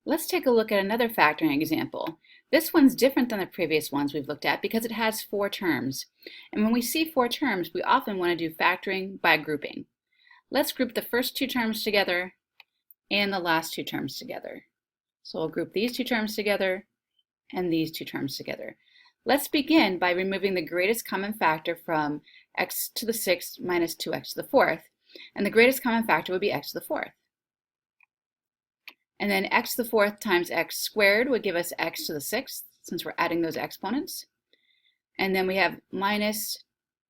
Let's take a look at another factoring example. This one's different than the previous ones we've looked at because it has four terms. And when we see four terms, we often want to do factoring by grouping. Let's group the first two terms together and the last two terms together. So we'll group these two terms together and these two terms together. Let's begin by removing the greatest common factor from x to the sixth minus 2x to the fourth. And the greatest common factor would be x to the fourth. And then x to the fourth times x squared would give us x to the sixth, since we're adding those exponents. And then we have minus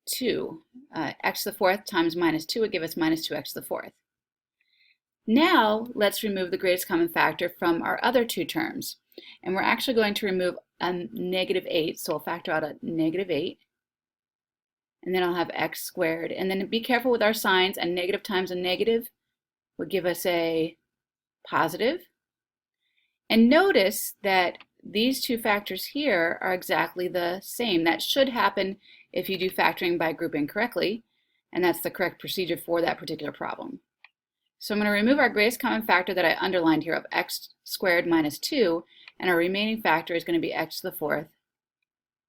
2. X to the fourth times minus 2 would give us minus 2x to the fourth. Now let's remove the greatest common factor from our other two terms. And we're actually going to remove a negative 8, so we'll factor out a negative 8. And then I'll have x squared. And then be careful with our signs. A negative times a negative would give us a positive. And notice that these two factors here are exactly the same. That should happen if you do factoring by grouping correctly, and that's the correct procedure for that particular problem. So I'm going to remove our greatest common factor that I underlined here of x squared minus 2, and our remaining factor is going to be x to the fourth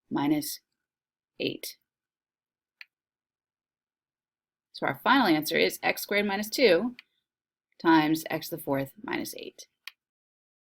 minus 8. So our final answer is x squared minus 2 times x to the fourth minus 8.